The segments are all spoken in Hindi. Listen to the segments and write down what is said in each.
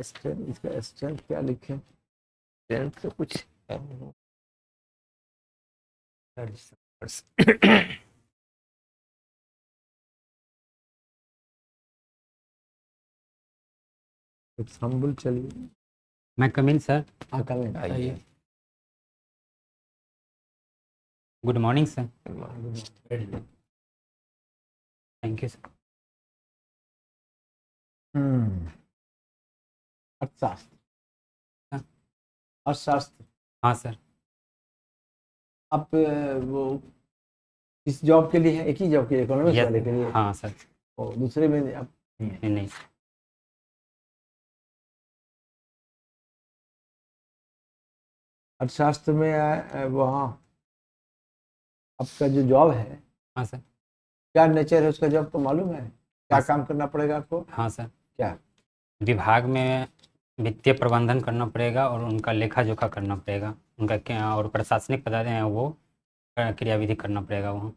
स्ट्रेंथ, इसका स्ट्रेंथ क्या लिखे? स्ट्रेंथ तो कुछ है। एग्जाम्पल चलिए। मैं कमिंग सर। हाँ कमेंट आइए। Good morning sir. Thank you sir. अर्थशास्त्र। हाँ। अर्थशास्त्र। हाँ सर। आप वो इस जॉब के लिए है, एक ही जॉब के लिए, इकोनॉमिक्स यस वाले के लिए? हाँ सर। और दूसरे में आप नहीं सर। अर्थशास्त्र में वहाँ आपका जो जॉब है, हाँ सर। क्या नेचर है उसका जॉब को मालूम है? क्या हाँ, काम करना पड़ेगा आपको? हाँ सर। क्या? विभाग में वित्तीय प्रबंधन करना पड़ेगा और उनका लेखा जोखा करना पड़ेगा, उनका क्या और प्रशासनिक पदाधिकारी हैं वो क्रियाविधि करना पड़ेगा वहाँ।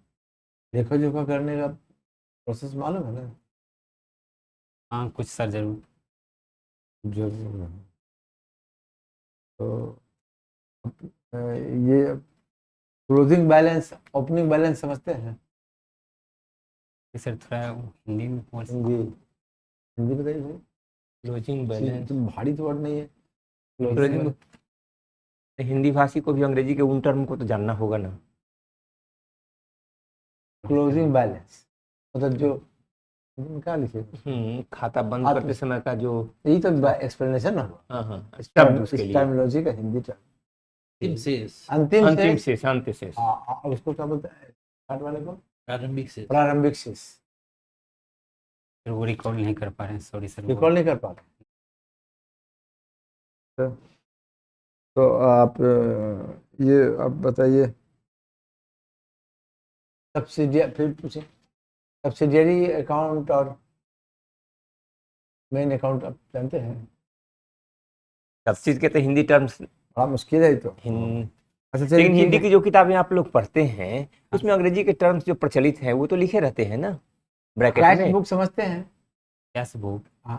लेखा जोखा करने का प्रोसेस मालूम है ना? हाँ कुछ सर जरूर। जरूर है। तो ये क्लोजिंग बैलेंस, ओपनिंग बैलेंस समझते हैं? सर थोड़ा हिंदी में बोल सकते हिंदी, हिंदी बताइए भाई। Closing balance. तो भारी तो वर्ड नहीं है। क्लोजिंग हिंदी भाषी को भी अंग्रेजी के उन टर्म को तो जानना होगा ना। क्लोजिंग बैलेंस मतलब जो क्या लिखे, खाता बंद करते समय का जो, यही तो एक्सप्लेनेशन ना हुआ। हाँ हाँ इस शब्द उसके लिए टर्मिनोलॉजी का हिंदी टर्म अंतिम शेष, अंतिम अंतिम शेष। शेष, अंत शेष। हाँ, उसको क्या बोलते हैं स्टार्ट वाले को? प्रारंभिक शेष। प्रारंभिक शेष। फिर वो रिकॉर्ड नहीं कर पा रहे हैं, सॉरी सर। रिकॉल नहीं कर पाते। तो आप ये अब बताइए, सब्सिडियरी, फिर पूछे सब्सिडियरी अकाउंट और मेन अकाउंट आप जानते हैं? सब चीज के तो हिंदी टर्म्स बड़ा मुश्किल है ये तो। अच्छा चलिए, लेकिन ठीक हिंदी है। की जो किताबें आप लोग पढ़ते हैं उसमें अंग्रेजी के टर्म्स जो प्रचलित हैं वो तो लिखे रहते हैं ना ब्रैकेट कैश में। बुक समझते हैं? Cash book? हाँ।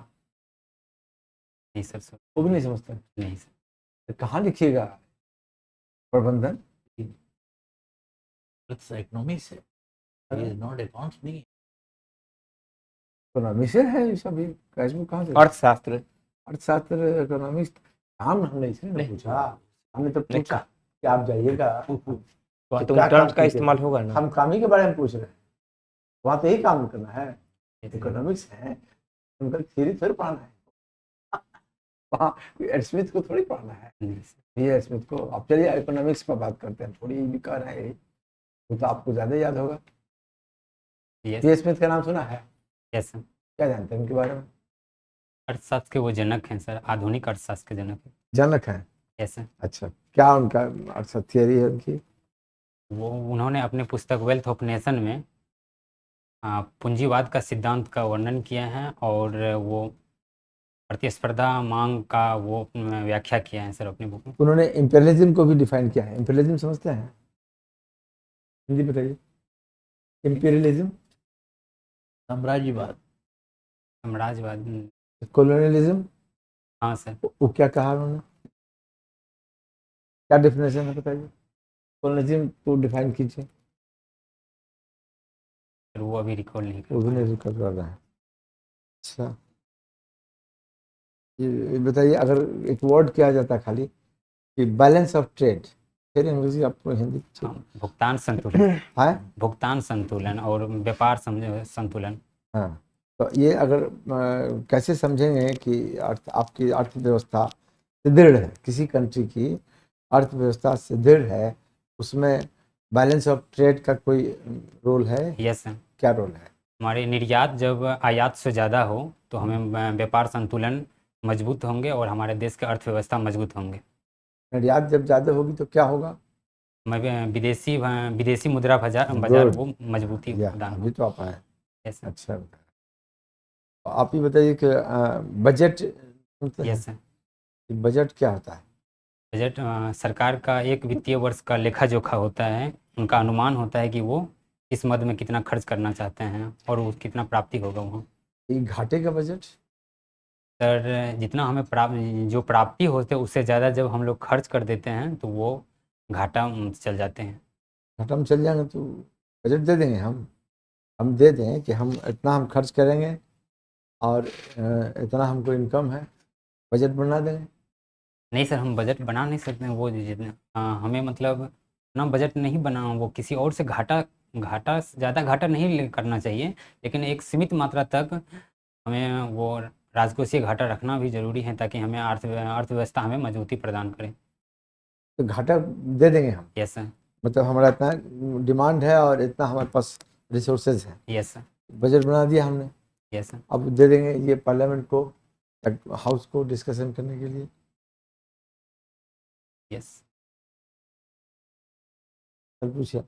नहीं सर। वो भी नहीं समझते? नहीं सर। तो कहाँ लिखिएगा प्रबंधन? इकोनॉमिक्स है, ये नॉट अकाउंट्स नहीं है। इकोनॉमिक्स है ये सब। ये कैश बुक कहाँ से? अर्थशास्त्र। अर्थशास्त्र, इकोनॉमिक्स। नाम हमने इसलिए नहीं पूछा, हमने तो नहीं। पूछा कि आप जाइएगा तो क्या टर्म्स काम का कीजिएगा? इस्तेमाल होगा ना। हम काम ही के बारे में पूछ रहे हैं, वहाँ तो यही काम करना है। इकोनॉमिक्स है, उनका थ्योरी थोड़ी पढ़ना है, वहाँ स्मिथ को थोड़ी पढ़ना है। नहीं सर। ये स्मिथ को। अब चलिए इकोनॉमिक्स पर बात करते हैं, थोड़ी भी कर रहे हैं, वो तो आपको ज्यादा याद होगा। यस ये स्मिथ का नाम सुना है? Yes sir. क्या जानते हैं उनके बारे में? अर्थशास्त्र के वो जनक हैं सर, आधुनिक अर्थशास्त्र के जनक हैं। जनक है? Yes sir. अच्छा, क्या उनका अर्थ थियरी है उनकी? वो उन्होंने अपने पुस्तक वेल्थ ऑफ नेशन में पूंजीवाद का सिद्धांत का वर्णन किया है और वो प्रतिस्पर्धा मांग का वो व्याख्या किया है सर अपनी बुक में। उन्होंने इंपेरियलिज्म को भी डिफाइन किया है। इंपेरियलिज्म समझते हैं? हिंदी बताइए। इंपेरियलिज्म, साम्राज्यवाद। साम्राज्यवाद। कॉलोनियलिज्म, हाँ सर। वो क्या कहा उन्होंने? क्या डेफिनेशन है बताइए? कॉलोनियलिज्म को डिफाइन कीजिए। सर वो अभी रिकॉर्ड नहीं वो भी कर नहीं कर रहा है। अच्छा, ये बताइए, अगर एक वर्ड किया जाता खाली कि बैलेंस ऑफ ट्रेड, फिर अंग्रेजी आपको हिंदी हाँ, भुगतान संतुलन। है? भुगतान संतुलन और व्यापार संतुलन। हाँ, तो ये अगर कैसे समझेंगे कि आपकी अर्थव्यवस्था सुदृढ़ है, किसी कंट्री की अर्थव्यवस्था सुदृढ़ है, उसमें बैलेंस ऑफ ट्रेड का कोई रोल है? Yes sir. क्या रोल है? हमारे निर्यात जब आयात से ज़्यादा हो तो हमें व्यापार संतुलन मजबूत होंगे और हमारे देश की अर्थव्यवस्था मजबूत होंगे। निर्यात जब ज़्यादा होगी तो क्या होगा? विदेशी मुद्रा बाजार वो मजबूती प्रदान अभी होगी। तो आप आए। Yes sir. अच्छा, तो आप ही बताइए कि बजट, यस सर। बजट क्या होता है? बजट सरकार का एक वित्तीय वर्ष का लेखा जोखा होता है, उनका अनुमान होता है कि वो इस मद में कितना खर्च करना चाहते हैं और वो कितना प्राप्ति होगा वहाँ। ये घाटे का बजट? सर जितना हमें जो प्राप्ति होते है उससे ज़्यादा जब हम लोग खर्च कर देते हैं तो वो घाटा चल जाते हैं। घाटा में चल जाएंगे तो बजट दे देंगे हम दे दें कि हम इतना हम खर्च करेंगे और इतना हमको इनकम है, बजट बना देंगे। नहीं सर, हम बजट बना नहीं सकते हैं, वो जितना हमें मतलब ना बजट नहीं बना, वो किसी और से ज़्यादा घाटा नहीं करना चाहिए, लेकिन एक सीमित मात्रा तक हमें वो राजकोषीय घाटा रखना भी ज़रूरी है ताकि हमें अर्थव्यवस्था हमें मजबूती प्रदान करे। तो घाटा दे देंगे हम, यस सर। मतलब हमारा इतना डिमांड है और इतना हमारे पास रिसोर्सेज हैं, यस सर। बजट बना दिया हमने, यस सर। अब दे देंगे ये पार्लियामेंट को, हाउस को डिस्कशन करने के लिए। यस। सर पूछिए।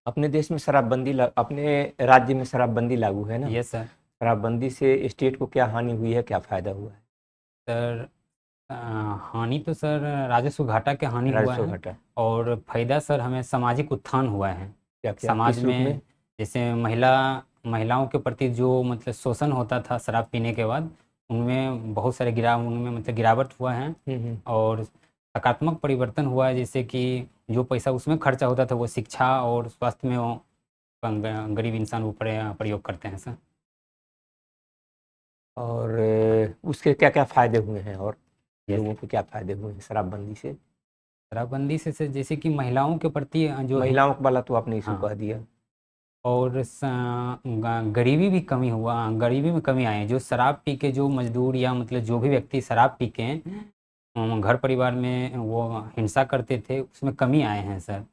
अपने देश में अपने राज्य में शराबबंदी लागू है ना? Yes sir. शराबबंदी से स्टेट को क्या हानि हुई है, क्या फायदा हुआ है? सर हानि तो सर राजस्व घाटा के हानि हुआ राजस्व है, घाटा और फायदा सर हमें सामाजिक उत्थान हुआ है। क्या क्या समाज किस रूप में जैसे महिलाओं के प्रति जो मतलब शोषण होता था शराब पीने के बाद, उनमें बहुत सारे उनमें मतलब गिरावट हुआ है, और सकारात्मक परिवर्तन हुआ है, जैसे कि जो पैसा उसमें खर्चा होता था वो शिक्षा और स्वास्थ्य में वो गरीब इंसान वो प्रयोग करते हैं सर। और उसके क्या क्या फायदे हुए हैं, और लोगों को क्या फायदे हुए हैं शराबबंदी से? शराबबंदी से सर जैसे कि महिलाओं के प्रति जो महिलाओं वाला तो आपने इशू हाँ। कह दिया। और गरीबी भी कमी हुआ, गरीबी में कमी आई है। जो शराब पी के जो मजदूर या मतलब जो भी व्यक्ति शराब पी के घर परिवार में वो हिंसा करते थे, उसमें कमी आए हैं सर।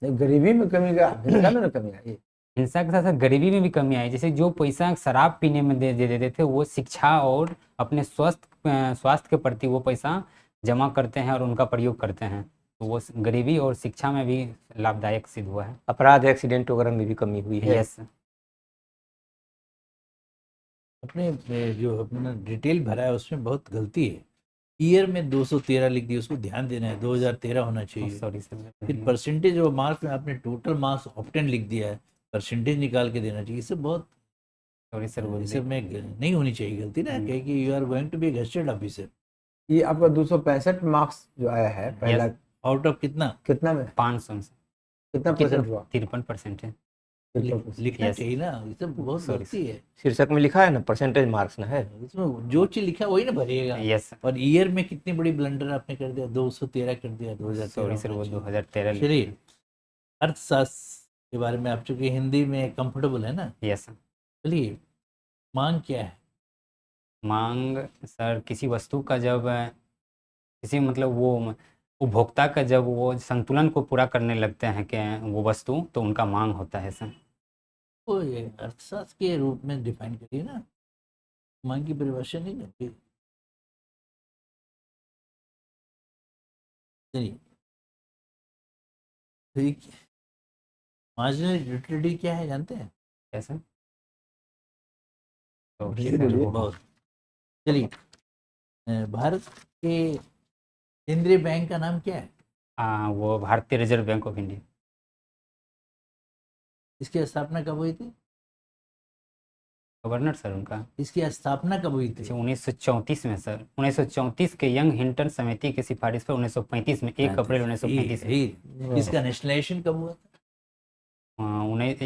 गरीबी में कमी का, हिंसा में ना कमी आई। हिंसा के साथ साथ गरीबी में भी कमी आई, जैसे जो पैसा शराब पीने में दे देते थे वो शिक्षा और अपने स्वास्थ्य के प्रति वो पैसा जमा करते हैं और उनका प्रयोग करते हैं, तो वो गरीबी और शिक्षा में भी लाभदायक सिद्ध हुआ है। अपराध एक्सीडेंट वगैरह में भी कमी हुई है। यस। अपने जो अपना डिटेल भरा है उसमें बहुत गलती है। ईयर में 213 लिख दिया, उसको ध्यान देना है, 2013 होना चाहिए। Sorry sir. फिर परसेंटेज और मार्क्स में आपने टोटल मार्क्स ऑप्टेन लिख दिया है, परसेंटेज निकाल के देना चाहिए। इससे बहुत सॉरी सर, इससे में नहीं होनी चाहिए गलती ना, क्योंकि you are going to be gazetted officer. ये आपका 265 मार्क्स जो आया है पहला, आउट ऑफ कितना में 500 से कितना परसेंट हुआ? 53% है। लिखना Yes. चाहिए ना, ये सब बहुत Sorry, गलती है। शीर्षक में लिखा है ना परसेंटेज मार्क्स ना है, इसमें जो चीज लिखा है वही ना भरिएगा। यस। और ईयर में कितनी बड़ी ब्लंडर आपने कर दिया, 213 कर दिया, 2013 सॉरी सर, वो 2013। चलिए, अर्थशास्त्र के बारे में आप चूंकि हिंदी में कंफर्टेबल है ना, यस। चलिए, मांग क्या है? मांग सर किसी वस्तु का जब किसी मतलब वो उपभोक्ता का जब वो संतुलन को पूरा करने लगते हैं कि वो वस्तु, तो उनका मांग होता है सर। तो ये अर्थशास्त्र के रूप में डिफाइन करिए ना, मांग की परिभाषा नहीं करती। चलिए, ठीक है, मार्जिनल यूटिलिटी क्या है जानते हैं? कैसे? तो बहुत। चलिए, भारत के केंद्रीय बैंक का नाम क्या है? वो भारतीय रिजर्व बैंक ऑफ इंडिया। इसकी स्थापना कब हुई थी? गवर्नर सर उनका। इसकी स्थापना कब हुई थी? 1934 में सर, 1934 के यंग हिंटन समिति की सिफारिश पर 1935 में 1 अप्रैल 1935 में। इसका नेशनलाइजेशन कब हुआ था?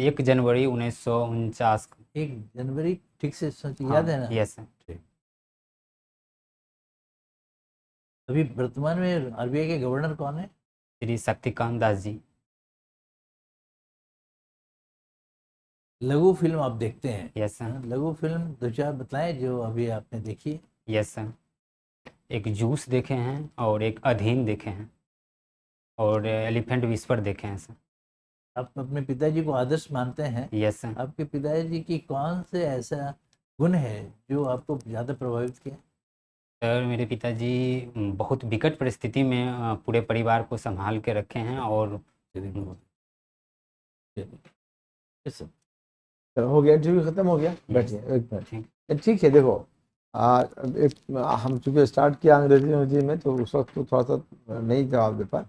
1 जनवरी 1949 को। 1 जनवरी, ठीक से याद है ना? Yes sir. अभी वर्तमान में आरबीआई के गवर्नर कौन है? श्री शक्तिकांत दास जी। लघु फिल्म आप देखते हैं? Yes sir. लघु फिल्म 2-4 बताएं जो अभी आपने देखी। Yes sir. एक जूस देखे हैं, और एक अधीन देखे हैं, और एलिफेंट विस्पर देखे हैं सर। आप अपने पिताजी को आदर्श मानते हैं? Yes sir. आपके पिताजी की कौन से ऐसा गुण है जो आपको ज़्यादा प्रभावित किया? सर मेरे पिताजी बहुत विकट परिस्थिति में पूरे परिवार को संभाल के रखे हैं, और चलो हो गया, इंटरव्यू खत्म हो गया, बैठिए एक मिनट। ठीक है, देखो हम चूँकि स्टार्ट किया अंग्रेजी में, तो उस वक्त तो थोड़ा सा नहीं जवाब दे पाए,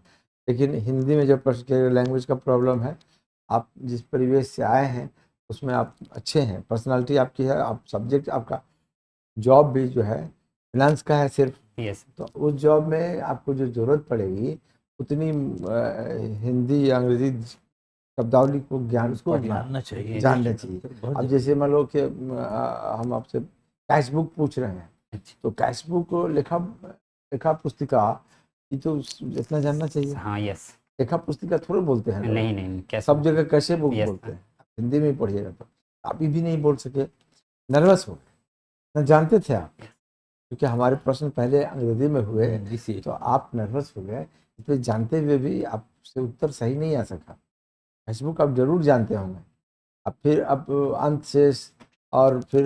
लेकिन हिंदी में जब प्रश्न लैंग्वेज का प्रॉब्लम है, आप जिस परिवेश से आए हैं उसमें आप अच्छे हैं, पर्सनालिटी आपकी है, आप सब्जेक्ट आपका जॉब भी जो है फाइनेंस का है सिर्फ, यस तो उस जॉब में आपको जो ज़रूरत पड़ेगी उतनी हिंदी या अंग्रेजी शब्दावली को ज्ञान उसको पढ़ना जानना चाहिए, जानना चाहिए। बहुत अब जैसे मान लो कि हम आपसे कैश बुक पूछ रहे हैं, अच्छा तो कैश बुक लेखा लेखा पुस्तिका ये तो इतना जानना चाहिए। हाँ यस लेखा पुस्तिका थोड़ा बोलते हैं लोग। नहीं नहीं कैसे सब जगह कैसे बुक Yes, बोलते हैं, आप हिंदी में ही पढ़िएगा। तो आप ये भी नहीं बोल सके, नर्वस हो गए, न जानते थे आप, क्योंकि हमारे प्रश्न पहले अंग्रेजी में हुए, इसी तो आप नर्वस हो गए, इसलिए जानते हुए भी आपसे उत्तर सही नहीं आ सका। फेसबुक आप जरूर जानते होंगे। अब फिर अब अंत शेष और फिर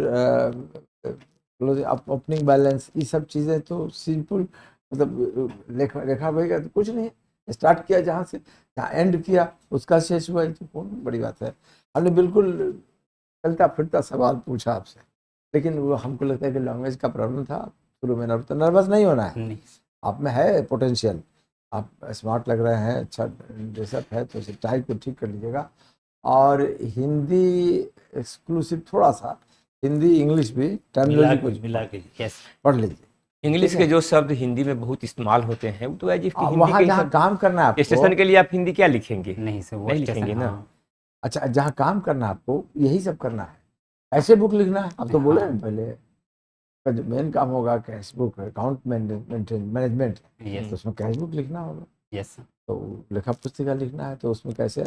ओपनिंग बैलेंस, ये सब चीज़ें तो सिंपल, मतलब लेखा लेखा भैया तो कुछ नहीं, स्टार्ट किया जहाँ से जहाँ एंड किया उसका शेष हुआ, ये तो कौन बड़ी बात है। हमने बिल्कुल चलता फिरता सवाल पूछा आपसे, लेकिन वो हमको लगता है कि लैंग्वेज का प्रॉब्लम था शुरू में। तो नर्वस नहीं होना है, नहीं आप में है पोटेंशियल, आप स्मार्ट लग रहे हैं, अच्छा ड्रेसअप है, तो टाई को ठीक कर लीजिएगा। और हिंदी एक्सक्लूसिव थोड़ा सा, हिंदी इंग्लिश भी टर्मिनोलॉजी कुछ मिला के यस पढ़ लीजिए। इंग्लिश ठीक के है। जो शब्द हिंदी में बहुत इस्तेमाल होते हैं वो तो एज इफ कि हिंदी वहाँ के जहाँ काम करना है आपको, स्टेशन के लिए आप हिंदी क्या लिखेंगे? नहीं सर वो नहीं स्टेशन लिखेंगे ना। हाँ अच्छा जहाँ काम करना है आपको यही सब करना है, ऐसे बुक लिखना है। आप तो बोले हाँ। ना पहले का जो मेन काम होगा कैश बुक, अकाउंट मैनेजमेंट, तो यस उसमें कैश बुक लिखना होगा। यस तो लेखा पुस्तिका लिखना है, तो उसमें कैसे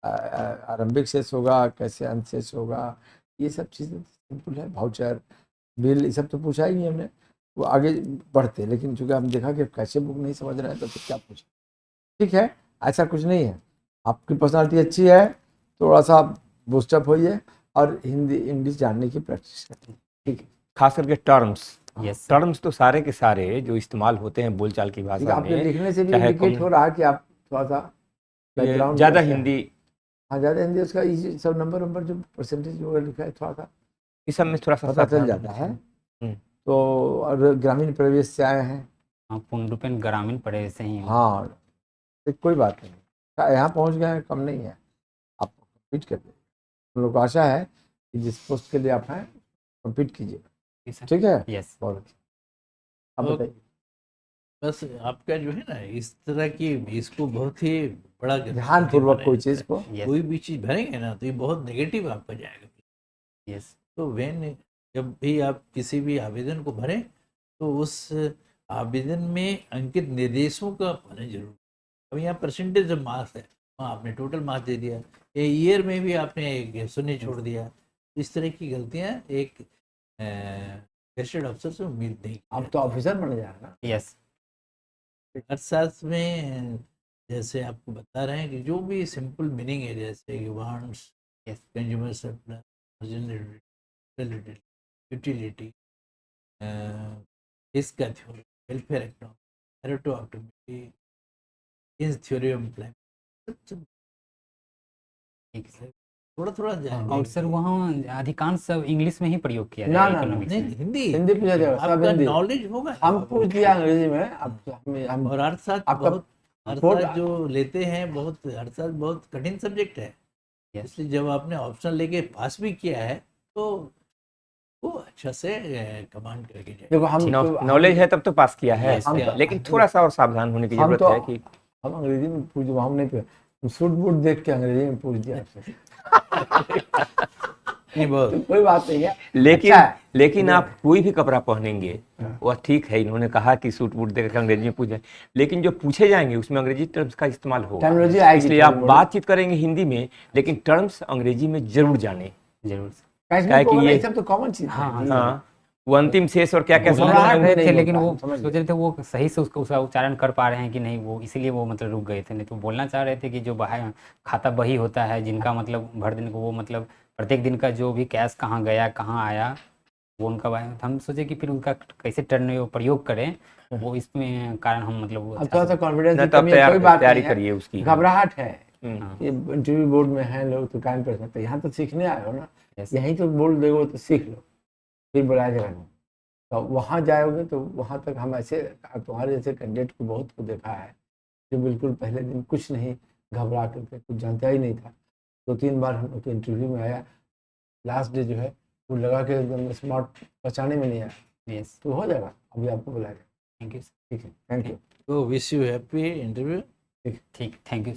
आरंभिक शेष होगा, कैसे अंत शेष होगा, ये सब चीज़ें सिंपल है। वाउचर, बिल, ये सब तो पूछा ही नहीं हमने, वो आगे बढ़ते। लेकिन चूंकि हम देखा कि कैसे बुक नहीं समझ रहे हैं, तो फिर क्या पूछे। ठीक है, ऐसा कुछ नहीं है, आपकी पर्सनालिटी अच्छी है, थोड़ा सा बूस्टअप होइए और हिंदी इंग्लिश जानने की प्रैक्टिस करिए। ठीक है, खास करके टर्म्स यस टर्म्स तो सारे के सारे जो इस्तेमाल होते हैं बोलचाल की ठीक भाषा है, आपके में, लिखने से भी चाहे इंडिकेट हो रहा है कि आप थोड़ा सा बैकग्राउंड ज़्यादा हिंदी हाँ ज़्यादा हिंदी, उसका ये सब नंबर जो परसेंटेज वगैरह लिखा है थोड़ा सा इस सब में थोड़ा सा पता चल सावधान जाता रहना है। चाहिए। तो और ग्रामीण परिवेश से आए हैं, हाँ पूर्ण रूपेण ग्रामीण पड़े से ही हाँ, तो कोई बात नहीं, यहाँ पहुँच गए हैं, कम नहीं है, आप कम्पीट कर लीजिए। हम लोग को आशा है कि जिस पोस्ट के लिए आप हैं कम्पीट कीजिए। ठीक है, यस बहुत अच्छा। अब तो बताइए, बस आपका जो है ना इस तरह की इसको बहुत ही बड़ा ध्यानपूर्वक कोई चीज़ को, यस कोई भी चीज भरेंगे ना तो ये बहुत नेगेटिव आपका जाएगा। यस तो वेन जब भी आप किसी भी आवेदन को भरें तो उस आवेदन में अंकित निर्देशों का पालन जरूर। अब यहाँ परसेंटेज ऑफ मार्क्स है, हाँ आपने टोटल मार्क्स दे दिया, ये ईयर में भी आपने एक शून्य छोड़ दिया। इस तरह की गलतियाँ एक गैजेटेड अफसर से उम्मीद नहीं। आप तो ऑफिसर बन जाए ना। यस अर्थशास्त्र में जैसे आपको बता रहे हैं कि जो भी सिंपल मीनिंग है, जैसे wants, yes consumer surplus, utility, इसका theory, welfare economy, Pareto optimity, Keynes theory of employment, ठीक है थोड़ा थोड़ा और सर वहाँ अधिकांश सब इंग्लिश में ही प्रयोग किया ना, जाए ना, इकोनॉमिक्स नहीं में हिंदी हिंदी पूछा जाएगा, सब आपका हिंदी। नॉलेज होगा। हम पूछ दिया अंग्रेजी में, अब हम और अर्थशास्त्र आपका बहुत बोर्ड- अर्थशास्त्र जो लेते हैं, बहुत अर्थशास्त्र बहुत कठिन सब्जेक्ट है। यस इसलिए जब आपने ऑप्शन लेके पास भी किया है तो वो अच्छा से कमांड करके जाए। देखो हम तो नॉलेज है तब तो पास किया है, Yes, हम- लेकिन थोड़ा सा और सावधान होने की हम जरूरत तो है कि हम अंग्रेजी में पूछ, हम नहीं पूछ, हम सूट बूट देख के अंग्रेजी में पूछ दिया आपसे। नहीं बहुत तो कोई बात नहीं है, लेकिन अच्छा है। लेकिन आप कोई भी कपड़ा पहनेंगे वह ठीक है, इन्होंने कहा कि सूट बूट देकर अंग्रेजी में पूछे, लेकिन जो पूछे जाएंगे उसमें अंग्रेजी टर्म्स का इस्तेमाल होगा। टेक्नोलॉजी आएगी, इसलिए आप थोड़ी बातचीत करेंगे हिंदी में, लेकिन टर्म्स अंग्रेजी में जरूर जाने। जरूर कैश क्या है बुक कि वगैरह ये- ये सब तो कॉमन चीज हाँ, है। हाँ, वो अंतिम शेष और क्या क्या बोलना घबराहट चाह है, रहे नहीं थे लेकिन होता, वो हम समझ सोच रहे थे वो सही से उसका उच्चारण कर पा रहे हैं कि नहीं, वो इसीलिए वो मतलब रुक गए थे। नहीं तो बोलना चाह रहे थे कि जो बाहर खाता बही होता है जिनका मतलब भर दिन को वो मतलब प्रत्येक दिन का जो भी कैश कहाँ गया कहाँ आया वो उनका हम सोचे कि फिर उनका कैसे टर्न प्रयोग करें, वो इसमें कारण हम मतलब वो अब अच्छा थोड़ा सा से- कॉन्फिडेंस ना की तो आप कमी है, कोई बात तैयारी नहीं है। करिए उसकी। घबराहट है, हम्म। ये इंटरव्यू बोर्ड में है लोग तो काम कर सकते हैं, यहाँ तो सीखने आए हो ना, Yes. यहीं तो बोल देगो तो सीख लो, फिर बुलाया जाएगा नहीं। तो वहाँ जाओगे तो वहाँ तक हम ऐसे तुम्हारे जैसे कैंडिडेट को बहुत को देखा है जो बिल्कुल पहले दिन कुछ नहीं, घबरा करके कुछ जानता ही नहीं था, 2-3 बार हम लोग के इंटरव्यू में आया, लास्ट डे जो है वो लगा के एकदम स्मार्ट पहचाने में नहीं आया यस, तो हो जाएगा, अभी आपको बुलाएगा। Thank you. ठीक है, थैंक यू। तो विश यू हैप्पी इंटरव्यू। ठीक, थैंक यू।